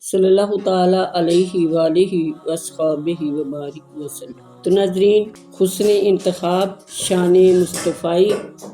صلی اللہ تعالی علیہ وآلہ وصحبہ وبارک وسلم۔ تو ناظرین، حسن انتخاب، شان مصطفی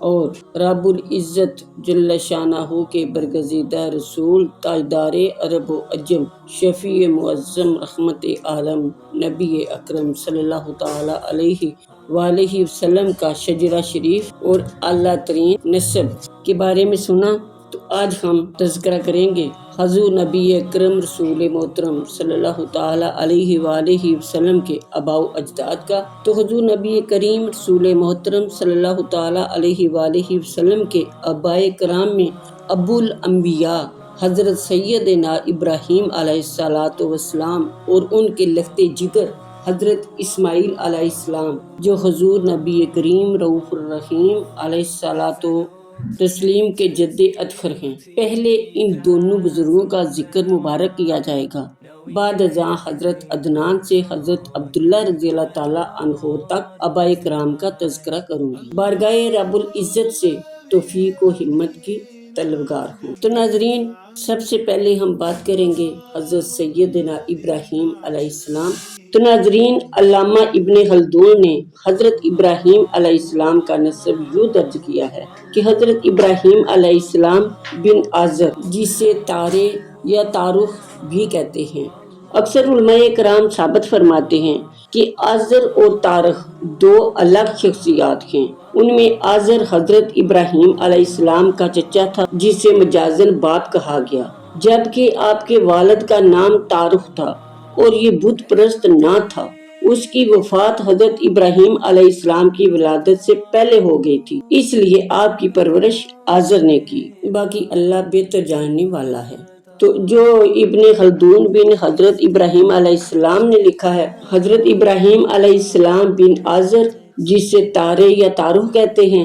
اور رب العزت جل شانہ کے برگزیدہ رسول، تاجدار عرب و عجم، شفیع معظم، رحمت عالم، نبی اکرم صلی اللہ تعالی علیہ وآلہ وسلم کا شجرہ شریف اور اعلیٰ ترین نسب کے بارے میں سنا، تو آج ہم تذکرہ کریں گے حضور نبی اکرم رسول محترم صلی اللہ تعالی علیہ وآلہ وسلم کے آباء و اجداد کا۔ تو حضور نبی کریم رسول محترم صلی اللہ تعالی علیہ وآلہ وسلم کے آباء کرام میں ابو الانبیاء حضرت سیدنا ابراہیم علیہ السلام اور ان کے لخت جگر حضرت اسماعیل علیہ السلام، جو حضور نبی کریم رؤوف الرحیم علیہ تسلیم کے جد اطہر ہیں۔ پہلے ان دونوں بزرگوں کا ذکر مبارک کیا جائے گا، بعد ازاں حضرت عدنان سے حضرت عبداللہ رضی اللہ تعالیٰ عنہ تک آباء کرام کا تذکرہ کروں گی۔ بارگاہ رب العزت سے توفیق و ہمت کی طلبگار ہوں۔ تو ناظرین، سب سے پہلے ہم بات کریں گے حضرت سیدنا ابراہیم علیہ السلام۔ تو ناظرین، علامہ ابن خلدون نے حضرت ابراہیم علیہ السلام کا نسب یوں درج کیا ہے کہ حضرت ابراہیم علیہ السلام بن آزر، جسے تارے یا تارخ بھی کہتے ہیں۔ اکثر علماء کرام ثابت فرماتے ہیں کہ آزر اور تارخ دو الگ شخصیات ہیں۔ ان میں آزر حضرت ابراہیم علیہ السلام کا چچا تھا، جسے مجازاً باپ کہا گیا، جبکہ آپ کے والد کا نام تارخ تھا اور یہ بت پرست نہ تھا۔ اس کی وفات حضرت ابراہیم علیہ السلام کی ولادت سے پہلے ہو گئی تھی، اس لیے آپ کی پرورش آزر نے کی، باقی اللہ بہتر جاننے والا ہے۔ تو جو ابن خلدون بن حضرت ابراہیم علیہ السلام نے لکھا ہے، حضرت ابراہیم علیہ السلام بن آزر، جسے تارے یا تاروح کہتے ہیں،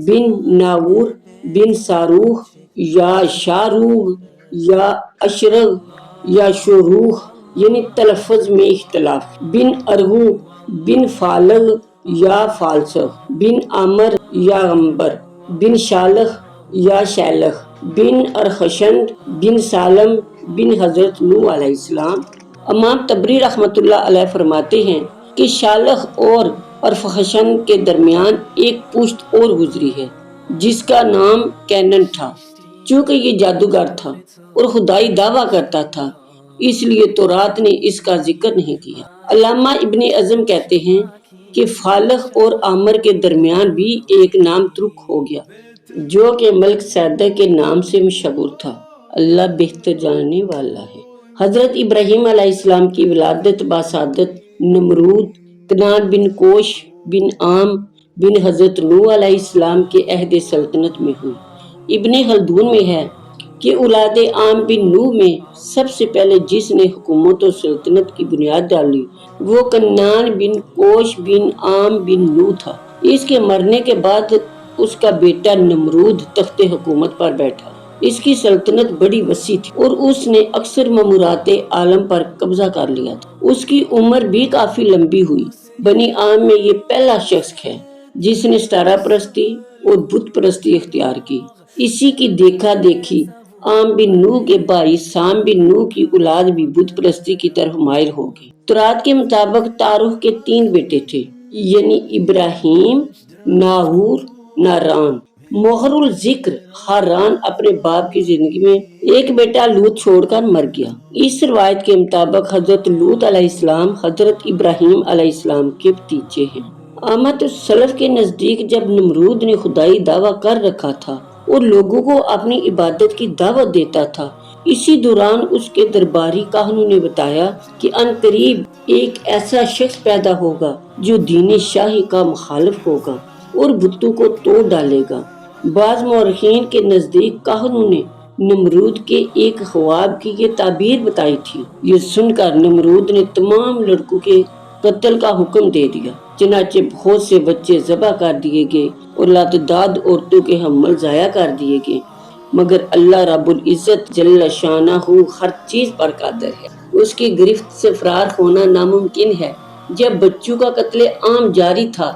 بن ناور، بن ساروح یا شاروغ یا اشرغ یا شوروخ، یعنی تلفظ میں اختلاف، بن ارغو، بن فالغ یا فالسغ، بن عمر یا غمبر، بن شالخ یا شیلخ، بن ارخشند، بن سالم، بن حضرت نوح علیہ السلام۔ امام طبری رحمۃ اللہ علیہ فرماتے ہیں کہ شالخ اور ارخشند کے درمیان ایک پشت اور گزری ہے، جس کا نام کینن تھا۔ چونکہ یہ جادوگر تھا اور خدائی دعویٰ کرتا تھا، اس لیے تورات نے اس کا ذکر نہیں کیا۔ علامہ ابن اعظم کہتے ہیں کہ فالخ اور عامر کے درمیان بھی ایک نام ترک ہو گیا، جو کہ ملک سیدہ کے نام سے مشہور تھا۔ اللہ بہتر جاننے والا ہے۔ حضرت ابراہیم علیہ السلام کی ولادت باسعادت نمرود، کنعان بن کوش بن عام بن حضرت نوح علیہ السلام کے عہد سلطنت میں ہوئی۔ ابن خلدون میں ہے کہ اولاد عام بن نوح میں سب سے پہلے جس نے حکومت و سلطنت کی بنیاد ڈالی وہ کنعان بن کوش بن عام بن نوح تھا۔ اس کے مرنے کے بعد اس کا بیٹا نمرود تخت حکومت پر بیٹھا۔ اس کی سلطنت بڑی وسیع تھی اور اس نے اکثر ممورات عالم پر قبضہ کر لیا تھا۔ اس کی عمر بھی کافی لمبی ہوئی۔ بنی عام میں یہ پہلا شخص ہے جس نے ستارہ پرستی اور بت پرستی اختیار کی۔ اسی کی دیکھا دیکھی عام بن نوح کے بھائی سام بن نوح کی اولاد بھی بت پرستی کی طرف مائل ہو گئی۔ تورات کے مطابق تاروح کے 3 بیٹے تھے، یعنی ابراہیم، ناہور، ناران۔ مؤخر الذکر حاران اپنے باپ کی زندگی میں ایک بیٹا لوط چھوڑ کر مر گیا۔ اس روایت کے مطابق حضرت لوط علیہ السلام حضرت ابراہیم علیہ السلام کے بھتیجے ہیں۔ امت السلف کے نزدیک جب نمرود نے خدائی دعویٰ کر رکھا تھا اور لوگوں کو اپنی عبادت کی دعوت دیتا تھا، اسی دوران اس کے درباری کاہنوں نے بتایا کہ عنقریب ایک ایسا شخص پیدا ہوگا جو دین شاہی کا مخالف ہوگا اور بتوں کو توڑ ڈالے گا۔ بعض مورخین کے نزدیک کاہنوں نے نمرود کے ایک خواب کی یہ تعبیر بتائی تھی۔ یہ سن کر نمرود نے تمام لڑکوں کے قتل کا حکم دے دیا، چنانچہ بہت سے بچے ذبح کر دیے گئے اور لاتعداد عورتوں کے حمل ضائع کر دیے گئے، مگر اللہ رب العزت جل شانہ ہر چیز پر قادر ہے۔ اس کی گرفت سے فرار ہونا ناممکن ہے۔ جب بچوں کا قتل عام جاری تھا،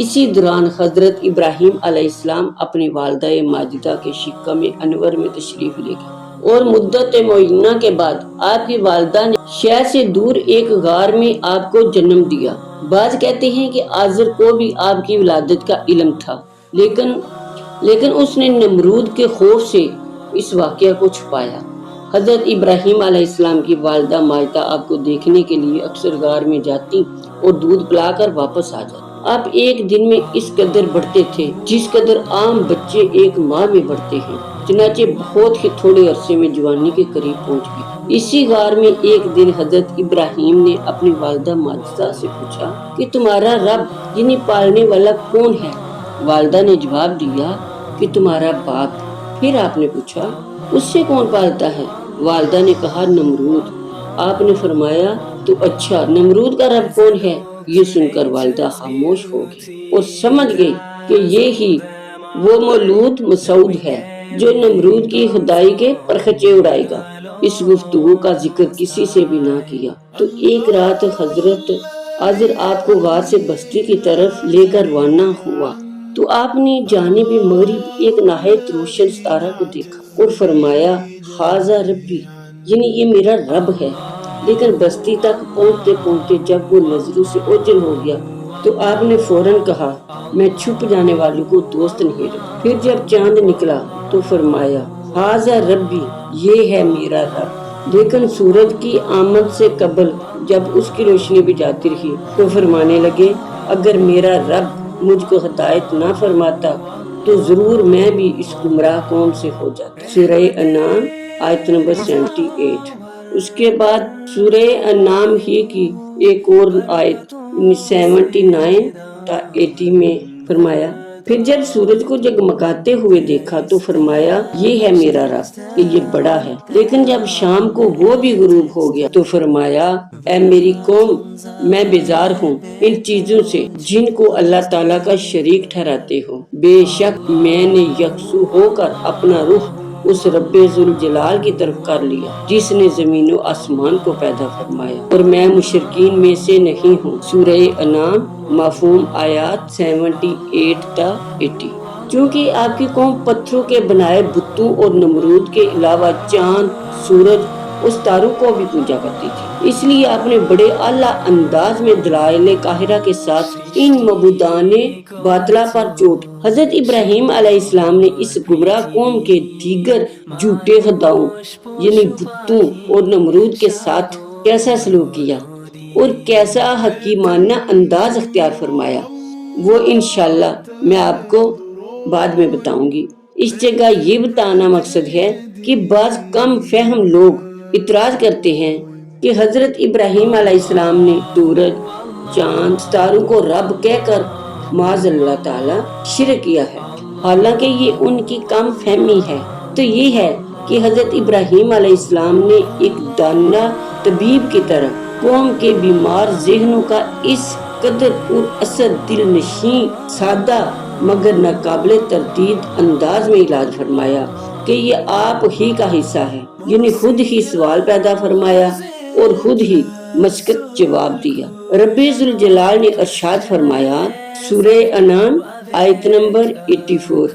اسی دوران حضرت ابراہیم علیہ السلام اپنی والدہ ماجدہ کے شقہ میں انور میں تشریف لے گئے اور مدت معینہ کے بعد آپ کی والدہ نے شہر سے دور ایک غار میں آپ کو جنم دیا۔ بعض کہتے ہیں کہ آزر کو بھی آپ کی ولادت کا علم تھا، لیکن اس نے نمرود کے خوف سے اس واقعہ کو چھپایا۔ حضرت ابراہیم علیہ السلام کی والدہ ماجدہ آپ کو دیکھنے کے لیے اکثر غار میں جاتی اور دودھ پلا کر واپس آ جاتی۔ آپ ایک دن میں اس قدر بڑھتے تھے جس قدر عام بچے ایک ماہ میں بڑھتے ہیں، چنانچہ بہت ہی تھوڑے عرصے میں جوانی کے قریب پہنچ گئے۔ اسی غار میں ایک دن حضرت ابراہیم نے اپنی والدہ ماجدہ سے پوچھا کہ تمہارا رب یعنی پالنے والا کون ہے؟ والدہ نے جواب دیا کہ تمہارا باپ۔ پھر آپ نے پوچھا اس سے کون پالتا ہے؟ والدہ نے کہا نمرود۔ آپ نے فرمایا تو اچھا نمرود کا رب کون ہے؟ یہ سن کر والدہ خاموش ہو گئی اور سمجھ گئی کہ یہی وہ مولود مسعود ہے جو نمرود کی خدائی کے پرخچے اڑائے گا۔ اس گفتگو کا ذکر کسی سے بھی نہ کیا۔ تو ایک رات حضرت آزر آپ کو غار سے بستی کی طرف لے کر روانہ ہوا تو آپ نے جانب مغرب ایک نہایت روشن ستارہ کو دیکھا اور فرمایا ھذا ربی، یعنی یہ میرا رب ہے۔ لیکن بستی تک پہنچتے پہنچتے جب وہ نظروں سے اوجھل ہو گیا تو آپ نے فوراً کہا میں چھپ جانے والوں کو دوست نہیں رکھتا۔ پھر جب چاند نکلا تو فرمایا ھذا ربی، یہ ہے میرا رب۔ لیکن سورج کی آمد سے قبل جب اس کی روشنی بھی جاتی رہی تو فرمانے لگے اگر میرا رب مجھ کو ہدایت نہ فرماتا تو ضرور میں بھی اس گمراہ قوم سے ہو جاتا۔ سورہ انعام آیت نمبر 78۔ اس کے بعد سورہ انعام ہی کی ایک اور آیت 79 تا 80 میں فرمایا پھر جب سورج کو جگمگاتے ہوئے دیکھا تو فرمایا یہ ہے میرا رب کہ یہ بڑا ہے۔ لیکن جب شام کو وہ بھی غروب ہو گیا تو فرمایا اے میری قوم میں بیزار ہوں ان چیزوں سے جن کو اللہ تعالیٰ کا شریک ٹھہراتے ہو۔ بے شک میں نے یکسو ہو کر اپنا رخ اس رب ذوالجلال کی طرف کر لیا جس نے زمین و آسمان کو پیدا فرمایا اور میں مشرکین میں سے نہیں ہوں۔ سورہ انعام مفہوم آیات 78 تا 80۔ چونکہ آپ کی قوم پتھروں کے بنائے بتوں اور نمرود کے علاوہ چاند، سورج اور ستاروں کو بھی پوجا کرتی تھی، اس لیے آپ نے بڑے اعلیٰ انداز میں دلائل قاہرہ کے ساتھ ان معبودان باطلہ پر چوٹ۔ حضرت ابراہیم علیہ السلام نے اس گمراہ قوم کے دیگر جھوٹے خداؤں یعنی بتوں اور نمرود کے ساتھ کیسا سلوک کیا اور کیسا حکیمانہ انداز اختیار فرمایا وہ انشاءاللہ میں آپ کو بعد میں بتاؤں گی۔ اس جگہ یہ بتانا مقصد ہے کہ بعض کم فہم لوگ اعتراض کرتے ہیں کہ حضرت ابراہیم علیہ السلام نے سورج، چاند، ستاروں کو رب کہہ کر معاذ اللہ تعالی شرک کیا ہے، حالانکہ یہ ان کی کم فہمی ہے۔ تو یہ ہے کہ حضرت ابراہیم علیہ السلام نے ایک دانا طبیب کی طرح قوم کے بیمار ذہنوں کا اس قدر پر اثر دل نشین، سادہ مگر ناقابل تردید انداز میں علاج فرمایا کہ یہ آپ ہی کا حصہ ہے، یعنی خود ہی سوال پیدا فرمایا اور خود ہی مشقت جواب دیا۔ رب ذوالجلال نے ارشاد فرمایا سورہ انعام آیت نمبر 84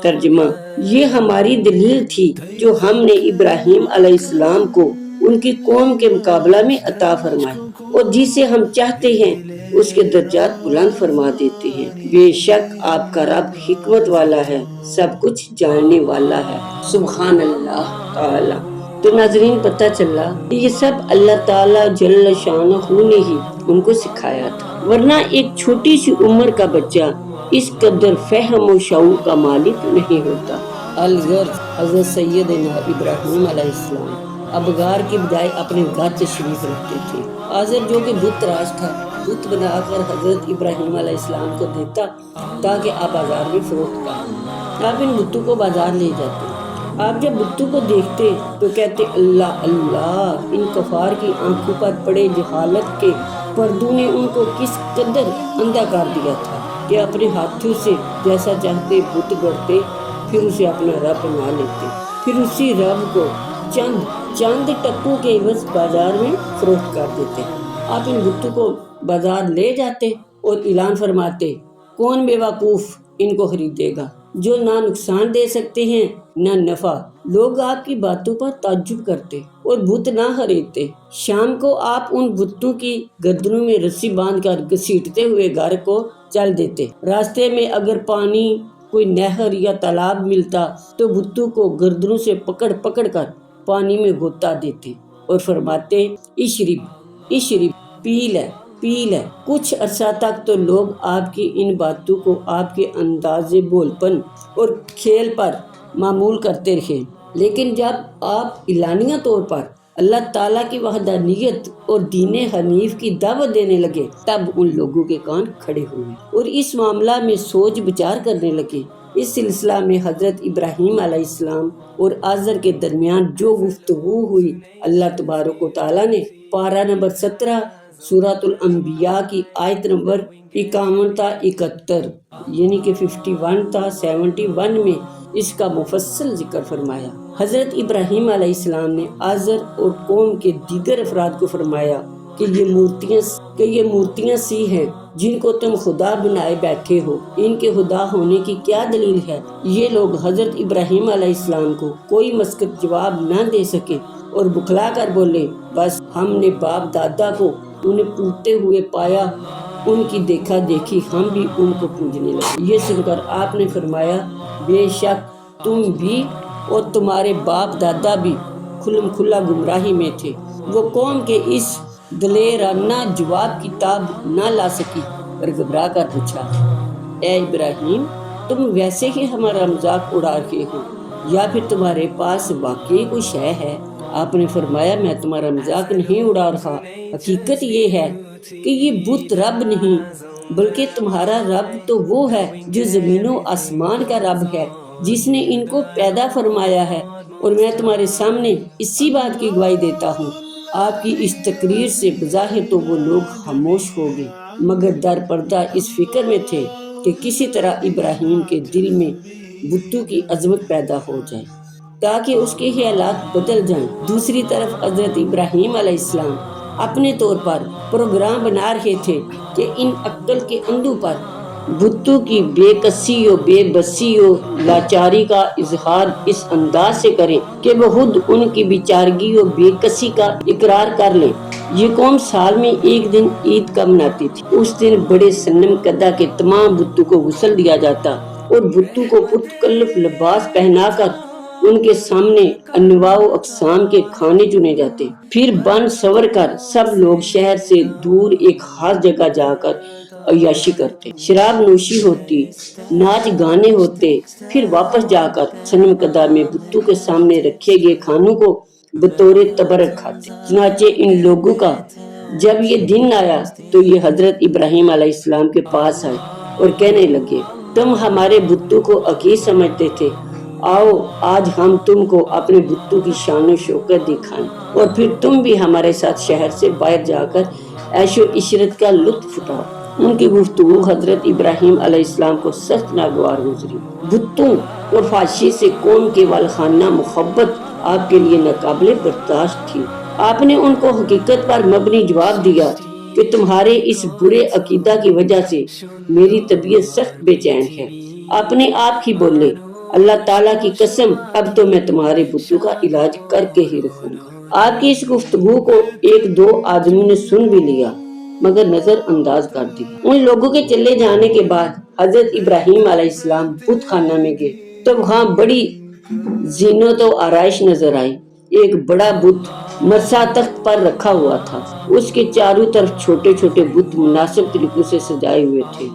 ترجمہ یہ ہماری دلیل تھی جو ہم نے ابراہیم علیہ السلام کو ان کی قوم کے مقابلہ میں عطا فرمائی اور جسے ہم چاہتے ہیں اس کے درجات بلند فرما دیتے ہیں۔ بے شک آپ کا رب حکمت والا ہے، سب کچھ جاننے والا ہے۔ سبحان اللہ تعالی۔ تو ناظرین پتہ چلا کہ یہ سب اللہ تعالیٰ جل شانہ نے ہی ان کو سکھایا تھا، ورنہ ایک چھوٹی سی عمر کا بچہ اس قدر فہم و شعور کا مالک نہیں ہوتا۔ الغرض حضرت سیدنا ابراہیم علیہ السلام اب غار کی بجائے اپنے گھر تشریف رکھتے تھے۔ آزر جو کہ بت تراش تھا بت بنا کر حضرت ابراہیم علیہ السلام کو دیتا تاکہ آپ بازار میں فروخت کریں۔ آپ ان بتوں کو بازار لے جاتے، آپ جب بتوں کو دیکھتے تو کہتے اللہ اللہ، ان کفار کی آنکھوں پر پڑے جہالت کے پردوں نے ان کو کس قدر اندھا کر دیا تھا کہ اپنے ہاتھوں سے جیسا چاہتے بت گڑتے پھر اسے اپنا رب بنا لیتے، پھر اسی رب کو چند ٹکوں کے عوض بازار میں فروخت کر دیتے۔ آپ ان بتوں کو بازار لے جاتے اور اعلان فرماتے کون بے وقوف ان کو خریدے گا۔ جو نہ نقصان دے سکتے ہیں نہ نفع۔ لوگ آپ کی باتوں پر تعجب کرتے اور بت نہ خریدتے۔ شام کو آپ ان بتوں کی گردنوں میں رسی باندھ کر گھسیٹتے ہوئے گھر کو چل دیتے۔ راستے میں اگر پانی کوئی نہر یا تالاب ملتا تو بتوں کو گردنوں سے پکڑ پکڑ کر پانی میں غوطہ دیتے اور فرماتے اشرب اشرب، پی لے پی لے۔ کچھ عرصہ تک تو لوگ آپ کی ان باتوں کو آپ کے انداز بول پن اور کھیل پر معمول کرتے رہے، لیکن جب آپ اعلانیہ طور پر اللہ تعالیٰ کی وحدانیت اور دین حنیف کی دعوت دینے لگے تب ان لوگوں کے کان کھڑے ہوئے اور اس معاملہ میں سوچ بچار کرنے لگے۔ اس سلسلہ میں حضرت ابراہیم علیہ السلام اور آزر کے درمیان جو گفتگو ہوئی، اللہ تبارک و تعالیٰ نے پارہ نمبر 17 سورۃ الانبیاء کی آیت نمبر 51 تا 71 یعنی کہ 51 تا 71 میں اس کا مفصل ذکر فرمایا۔ حضرت ابراہیم علیہ السلام نے آزر اور قوم کے دیگر افراد کو فرمایا کہ یہ مورتیاں سی ہیں جن کو تم خدا بنائے بیٹھے ہو، ان کے خدا ہونے کی کیا دلیل ہے؟ یہ لوگ حضرت ابراہیم علیہ السلام کو کوئی مسکت جواب نہ دے سکے اور بکھلا کر بولے، بس ہم نے باپ دادا کو انہیں پوجتے ہوئے پایا، ان کی دیکھا دیکھی ہم بھی ان کو پوجنے لگے۔ یہ سن کر آپ نے فرمایا، بے شک تم بھی اور تمہارے باپ دادا بھی کھلم کھلا گمراہی میں تھے۔ وہ قوم کے اس دلیرانہ جواب کی تاب نہ لا سکی اور گھبرا کر پوچھا، اے ابراہیم، تم ویسے ہی ہمارا مذاق اڑا رہے ہو یا پھر تمہارے پاس واقعی کوئی شے ہے؟ آپ نے فرمایا، میں تمہارا مذاق نہیں اڑا رہا، حقیقت یہ ہے کہ یہ بت رب نہیں بلکہ تمہارا رب تو وہ ہے جو زمین و آسمان کا رب ہے، جس نے ان کو پیدا فرمایا ہے، اور میں تمہارے سامنے اسی بات کی گواہی دیتا ہوں۔ آپ کی اس تقریر سے بظاہر تو وہ لوگ خاموش ہو گئے، مگر در پردہ اس فکر میں تھے کہ کسی طرح ابراہیم کے دل میں بتوں کی عظمت پیدا ہو جائے تاکہ اس کے خیالات بدل جائیں۔ دوسری طرف حضرت ابراہیم علیہ السلام اپنے طور پر پروگرام بنا رہے تھے کہ ان عقل کے اندھوں پر بتوں کی بے کسی و بے بسی و لاچاری کا اظہار اس انداز سے کریں کہ وہ خود ان کی بیچارگی و بے کسی کا اقرار کر لیں۔ یہ قوم سال میں ایک دن عید کا مناتی تھی۔ اس دن بڑے صنم قدہ کے تمام بتوں کو غسل دیا جاتا اور بتوں کو پرتکلف لباس پہنا کر ان کے سامنے انواع و اقسام کے کھانے چنے جاتے۔ پھر بن سور کر سب لوگ شہر سے دور ایک خاص جگہ جا کر عیاشی کرتے، شراب نوشی ہوتی، ناچ گانے ہوتے، پھر واپس جا کر صنم قدہ میں بتوں کے سامنے رکھے گئے کھانوں کو بطور تبرک کھاتے۔ چنانچہ ان لوگوں کا جب یہ دن آیا تو یہ حضرت ابراہیم علیہ السلام کے پاس آئے اور کہنے لگے، تم ہمارے بتوں کو حقیر سمجھتے تھے، آؤ آج ہم تم کو اپنے بتوں کی شان و شوکت دکھائیں اور پھر تم بھی ہمارے ساتھ شہر سے باہر جا کر عیش و عشرت کا لطف اٹھاؤ۔ ان کی گفتگو حضرت ابراہیم علیہ السلام کو سخت ناگوار گزری۔ بتوں اور فحاشی سے قوم کے والخانہ محبت آپ کے لیے ناقابل برداشت تھی۔ آپ نے ان کو حقیقت پر مبنی جواب دیا کہ تمہارے اس برے عقیدہ کی وجہ سے میری طبیعت سخت بے چین ہے۔ اپنے آپ ہی بولے، اللہ تعالیٰ کی قسم، اب تو میں تمہارے بتوں کا علاج کر کے ہی رکھوں گا۔ آپ کی اس گفتگو کو ایک دو آدمیوں نے سن بھی لیا مگر نظر انداز کر دیا۔ ان لوگوں کے چلے جانے کے بعد حضرت ابراہیم علیہ السلام بت خانہ میں گئے تو وہاں بڑی زینت و آرائش نظر آئی۔ ایک بڑا بت مرصع تخت پر رکھا ہوا تھا، اس کے چاروں طرف چھوٹے چھوٹے بت مناسب طریقوں سے سجائے ہوئے تھے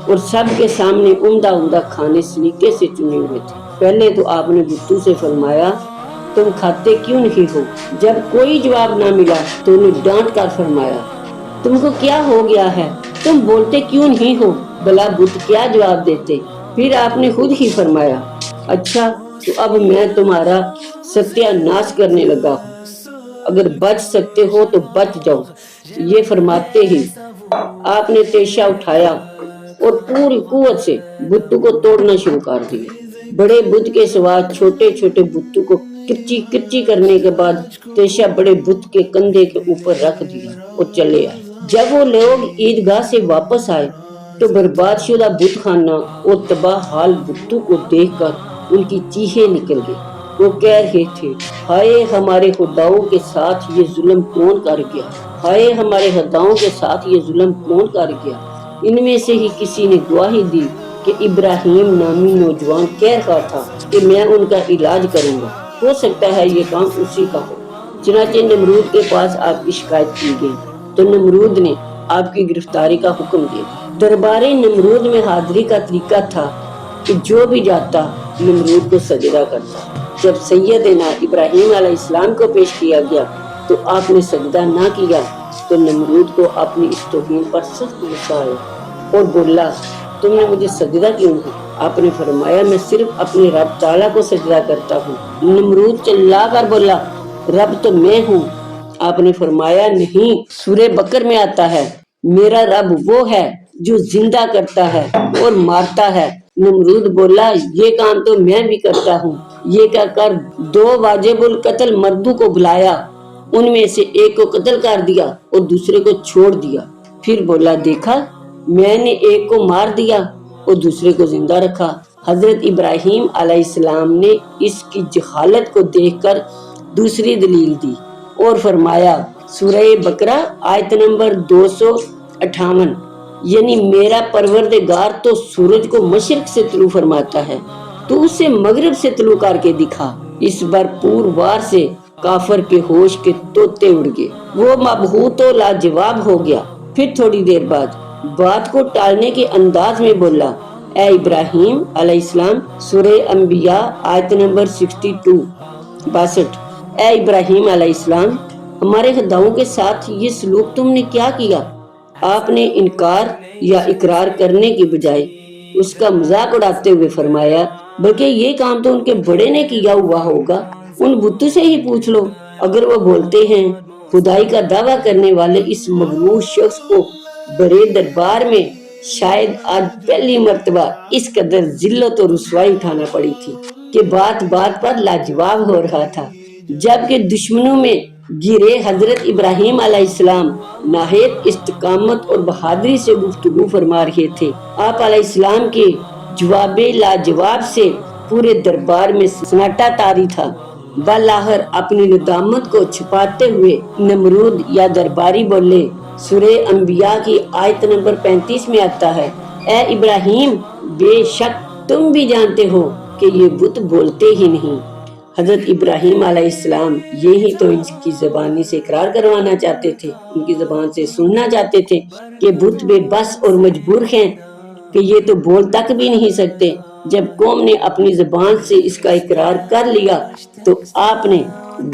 اور سب کے سامنے عمدہ عمدہ کھانے سلیقے سے چنے ہوئے تھے۔ پہلے تو آپ نے بتوں سے فرمایا، تم کھاتے کیوں نہیں ہو؟ جب کوئی جواب نہ ملا تو انہیں ڈانٹ کر فرمایا، تم کو کیا ہو گیا ہے؟ تم بولتے کیوں نہیں ہو؟ بھلا بت کیا جواب دیتے؟ پھر آپ نے خود ہی فرمایا، اچھا تو اب میں تمہارا ستیہ ناش کرنے لگا ہوں، اگر بچ سکتے ہو تو بچ جاؤ۔ یہ فرماتے ہی آپ نے تیشہ اٹھایا اور پوری قوت سے بتوں کو توڑنا شروع کر دیا۔ بڑے بت کے سوا چھوٹے چھوٹے بتوں کو کرچی کرچی کرنے کے بعد تیشہ بڑے بت کے کندھے کے اوپر رکھ دیا اور چلے آئے۔ جب وہ لوگ عیدگاہ سے واپس آئے تو برباد شدہ بت خانہ اور تباہ حال بتوں کو دیکھ کر ان کی چیخیں نکل گئی۔ وہ کہہ رہے تھے، ہائے ہمارے خداؤں کے ساتھ یہ ظلم کون کر گیا، ہائے ہمارے خداؤں کے ساتھ یہ ظلم کون کر گیا۔ ان میں سے ہی کسی نے گواہی دی کہ ابراہیم نامی نوجوان کہہ رہا تھا کہ میں ان کا علاج کروں گا، ہو سکتا ہے یہ کام اسی کا ہو۔ چنانچہ نمرود کے پاس آپ کی شکایت کی گئی تو نمرود نے آپ کی گرفتاری کا حکم دیا۔ دربار نمرود میں حاضری کا طریقہ تھا کہ جو بھی جاتا نمرود کو سجدہ کرتا۔ جب سیدنا ابراہیم علیہ السلام کو پیش کیا گیا تو آپ نے سجدہ نہ کیا تو نمرود کو اپنی اس توہین پر سخت غصہ آیا اور بولا، تم نے مجھے سجدہ کیوں نہیں؟ آپ نے فرمایا، میں صرف اپنے رب تعالیٰ کو سجدہ کرتا ہوں۔ نمرود چلا کر بولا، رب تو میں ہوں۔ آپ نے فرمایا، نہیں، سورہ بقر میں آتا ہے، میرا رب وہ ہے جو زندہ کرتا ہے اور مارتا ہے۔ نمرود بولا، یہ کام تو میں بھی کرتا ہوں۔ یہ کہہ کر 2 واجب القتل مردوں کو بلایا، ان میں سے ایک کو قتل کر دیا اور دوسرے کو چھوڑ دیا۔ پھر بولا، دیکھا، میں نے ایک کو مار دیا اور دوسرے کو زندہ رکھا۔ حضرت ابراہیم علیہ السلام نے اس کی جہالت کو دیکھ کر دوسری دلیل دی اور فرمایا، سورہ بقرہ آیت نمبر 258، یعنی میرا پروردگار تو سورج کو مشرق سے طلوع فرماتا ہے، تو اسے مغرب سے طلوع کر کے دکھا۔ اس بھرپور وار سے کافر کے ہوش کے طوطے اڑ گئے، وہ مبہوت و لاجواب ہو گیا۔ پھر تھوڑی دیر بعد بات کو ٹالنے کے انداز میں بولا، اے ابراہیم علیہ السلام، سورہ انبیاء آیت نمبر 62، اے ابراہیم علیہ السلام، ہمارے خداؤں کے ساتھ یہ سلوک تم نے کیا کیا؟ آپ نے انکار یا اقرار کرنے کی بجائے اس کا مذاق اڑاتے ہوئے فرمایا، بلکہ یہ کام تو ان کے بڑے نے کیا ہوا ہوگا، ان بتوں سے ہی پوچھ لو اگر وہ بولتے ہیں۔ خدائی کا دعویٰ کرنے والے اس مغرور شخص کو بڑے دربار میں شاید آج پہلی مرتبہ اس قدر ذلت و رسوائی اٹھانا پڑی تھی کہ بات بات پر لاجواب ہو رہا تھا، جبکہ دشمنوں میں گرے حضرت ابراہیم علیہ السلام نہایت استقامت اور بہادری سے گفتگو فرما رہے تھے۔ آپ علیہ السلام کے جواب لاجواب سے پورے دربار میں سناٹا طاری تھا۔ بالآخر اپنی ندامت کو چھپاتے ہوئے نمرود یا درباری بولے، سورہ انبیاء کی آیت نمبر 35 میں آتا ہے، اے ابراہیم، بے شک تم بھی جانتے ہو کہ یہ بت بولتے ہی نہیں۔ حضرت ابراہیم علیہ السلام یہی تو ان کی زبانی سے اقرار کروانا چاہتے تھے، ان کی زبان سے سننا چاہتے تھے کہ بت بے بس اور مجبور ہیں کہ یہ تو بول تک بھی نہیں سکتے۔ جب قوم نے اپنی زبان سے اس کا اقرار کر لیا تو آپ نے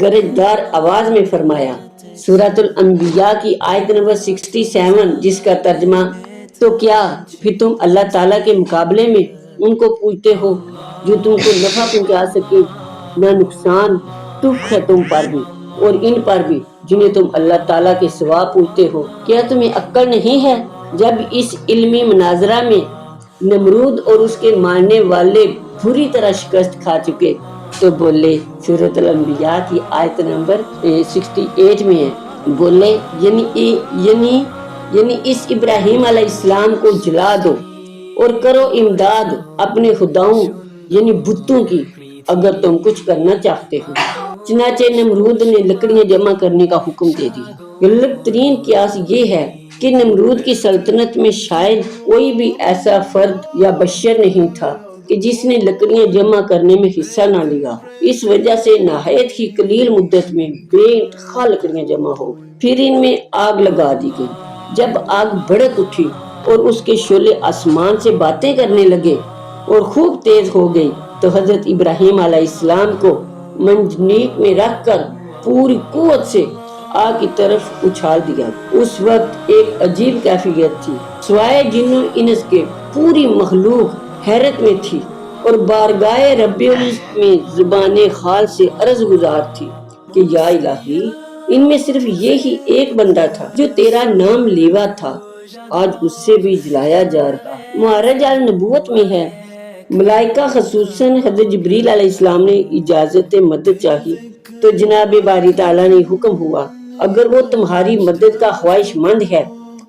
گرجدار آواز میں فرمایا، سورۃ الانبیاء کی آیت نمبر 67، جس کا ترجمہ، تو کیا پھر تم اللہ تعالیٰ کے مقابلے میں ان کو پوجتے ہو جو تم کو نفع پہنچا سکے نہ نقصان؟ تف ہے تم پر بھی اور ان پر بھی جنہیں تم اللہ تعالیٰ کے سوا پوجتے ہو۔ کیا تمہیں عقل نہیں ہے؟ جب اس علمی مناظرہ میں نمرود اور اس کے ماننے والے بری طرح شکست کھا چکے تو بولے، سورۃ الانبیاء کی آیت نمبر 68 میں ہے، بولے یعنی اس ابراہیم علیہ السلام کو جلا دو اور کرو امداد اپنے خداؤں یعنی بتوں کی اگر تم کچھ کرنا چاہتے ہو۔ چنانچہ نمرود نے لکڑیاں جمع کرنے کا حکم دے دیا۔ غلط ترین قیاس یہ ہے کہ نمرود کی سلطنت میں شاید کوئی بھی ایسا فرد یا بشر نہیں تھا کہ جس نے لکڑیاں جمع کرنے میں حصہ نہ لیا۔ اس وجہ سے نہایت ہی قلیل مدت میں بے انتہا لکڑیاں جمع ہو، پھر ان میں آگ لگا دی گئی۔ جب آگ بھڑک اٹھی اور اس کے شعلے آسمان سے باتیں کرنے لگے اور خوب تیز ہو گئی تو حضرت ابراہیم علیہ السلام کو منجنیق میں رکھ کر پوری قوت سے آگ کی طرف اچھال دیا۔ اس وقت ایک عجیب کیفیت تھی، سوائے جن و انس کے پوری مخلوق حیرت میں تھی اور بارگاہ رب العزت میں زبان خال سے عرض گزار تھی کہ یا الہی، ان میں صرف یہی ایک بندہ تھا جو تیرا نام لیوا تھا، آج اس سے بھی جلایا جا رہا، معرج النبوت میں ہے۔ ملائکہ خصوصاً حضرت جبریل علیہ السلام نے اجازت مدد چاہی تو جناب باری تعالیٰ نے حکم ہوا، اگر وہ تمہاری مدد کا خواہش مند ہے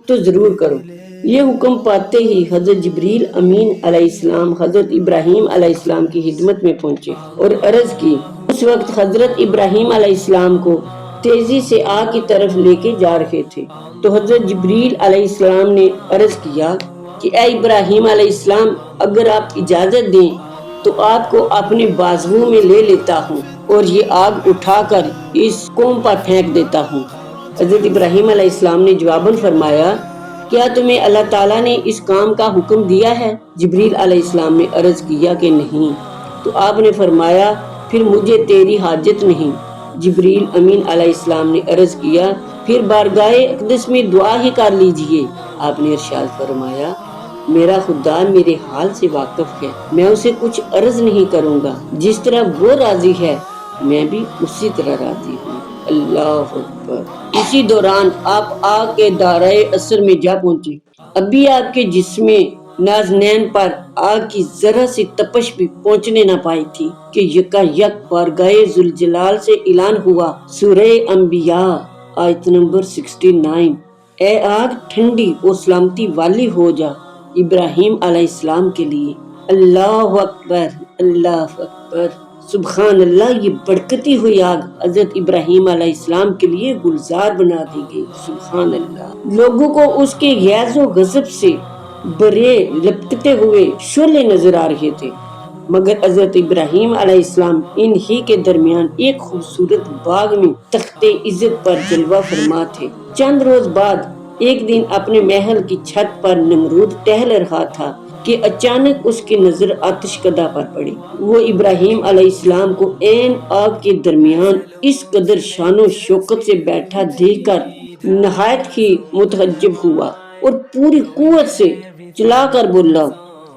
تو ضرور کرو۔ یہ حکم پاتے ہی حضرت جبریل امین علیہ السلام حضرت ابراہیم علیہ السلام کی خدمت میں پہنچے اور عرض کی۔ اس وقت حضرت ابراہیم علیہ السلام کو تیزی سے آگ کی طرف لے کے جا رہے تھے، تو حضرت جبریل علیہ السلام نے عرض کیا کہ اے ابراہیم علیہ السلام، اگر آپ اجازت دیں تو آپ کو اپنے بازوؤں میں لے لیتا ہوں اور یہ آگ اٹھا کر اس قوم پر پھینک دیتا ہوں۔ حضرت ابراہیم علیہ السلام نے جواباً فرمایا، کیا تمہیں اللہ تعالیٰ نے اس کام کا حکم دیا ہے؟ جبریل علیہ السلام نے عرض کیا کہ نہیں، تو آپ نے فرمایا پھر مجھے تیری حاجت نہیں۔ جبریل امین علیہ السلام نے عرض کیا پھر بارگاہ اقدس میں دعا ہی کر لیجئے۔ آپ نے ارشاد فرمایا، میرا خدا میرے حال سے واقف ہے، میں اسے کچھ عرض نہیں کروں گا، جس طرح وہ راضی ہے میں بھی اسی طرح راضی ہوں۔ اللہ اکبر۔ اسی دوران آپ آگ کے دائرہ اثر میں جا پہنچے۔ ابھی آپ کے جسم نازنین پر آگ کی ذرا سی تپش بھی پہنچنے نہ پائی تھی کہ یکا یک بارگاہ ذوالجلال سے اعلان ہوا، سورہ انبیاء آیت نمبر 69، اے آگ ٹھنڈی اور سلامتی والی ہو جا ابراہیم علیہ السلام کے لیے۔ اللہ اکبر، اللہ اکبر، سبحان اللہ۔ یہ بڑکتی ہوئی آگ حضرت ابراہیم علیہ السلام کے لیے گلزار بنا دی گئی۔ سبحان اللہ۔ لوگوں کو اس کے غیظ و غضب سے بڑے لپکتے ہوئے شعلے نظر آ رہے تھے، مگر حضرت ابراہیم علیہ السلام ان ہی کے درمیان ایک خوبصورت باغ میں تخت عزت پر جلوہ فرما تھے۔ چند روز بعد ایک دن اپنے محل کی چھت پر نمرود ٹہل رہا تھا کہ اچانک اس کی نظر آتش کدہ پر پڑی۔ وہ ابراہیم علیہ السلام کو عین آگ کے درمیان اس قدر شان و شوکت سے بیٹھا دیکھ کر نہایت ہی متعجب ہوا اور پوری قوت سے چلا کر بولا،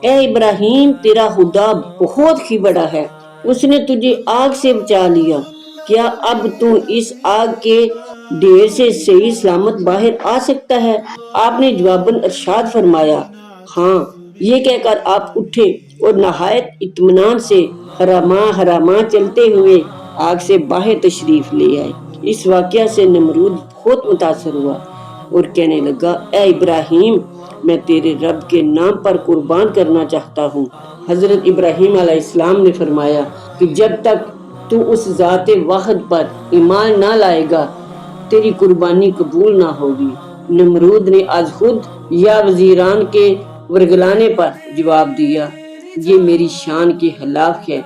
اے ابراہیم، تیرا خدا بہت ہی بڑا ہے، اس نے تجھے آگ سے بچا لیا، کیا اب تو اس آگ کے ڈھیر سے صحیح سلامت باہر آ سکتا ہے؟ آپ نے جواباً ارشاد فرمایا، ہاں۔ یہ کہہ کر آپ اٹھے اور نہایت اطمینان سے ہراما چلتے ہوئے آگ سے باہر تشریف لے آئے۔ اس واقعہ سے نمرود بہت متاثر ہوا اور کہنے لگا، اے ابراہیم، میں تیرے رب کے نام پر قربان کرنا چاہتا ہوں۔ حضرت ابراہیم علیہ السلام نے فرمایا کہ جب تک تو اس ذات واحد پر ایمان نہ لائے گا تیری قربانی قبول نہ ہوگی۔ نمرود نے از خود یا وزیران کے ورگلانے پر جواب دیا، یہ میری شان کے خلاف ہے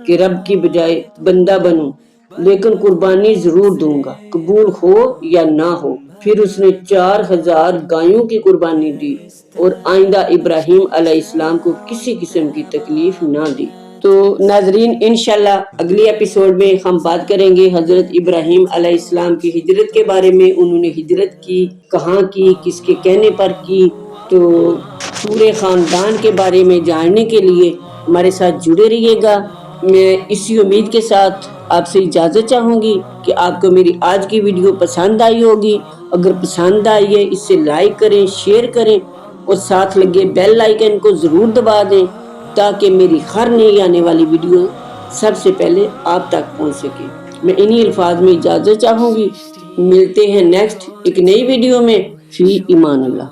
کہ رب کی بجائے بندہ بنوں، لیکن قربانی ضرور دوں گا، قبول ہو یا نہ ہو۔ پھر اس نے 4000 گایوں کی قربانی دی اور آئندہ ابراہیم علیہ السلام کو کسی قسم کی تکلیف نہ دی۔ تو ناظرین، انشاءاللہ اگلی ایپیسوڈ میں ہم بات کریں گے حضرت ابراہیم علیہ السلام کی ہجرت کے بارے میں۔ انہوں نے ہجرت کی، کہاں کی، کس کے کہنے پر کی، تو پورے خاندان کے بارے میں جاننے کے لیے ہمارے ساتھ جڑے رہیے گا۔ میں اسی امید کے ساتھ آپ سے اجازت چاہوں گی کہ آپ کو میری آج کی ویڈیو پسند آئی ہوگی۔ اگر پسند آئی ہے اسے لائک کریں، شیئر کریں اور ساتھ لگے بیل آئیکن کو ضرور دبا دیں تاکہ میری ہر نئی آنے والی ویڈیو سب سے پہلے آپ تک پہنچ سکے۔ میں انہی الفاظ میں اجازت چاہوں گی، ملتے ہیں نیکسٹ ایک نئی ویڈیو میں۔ فی امان اللہ۔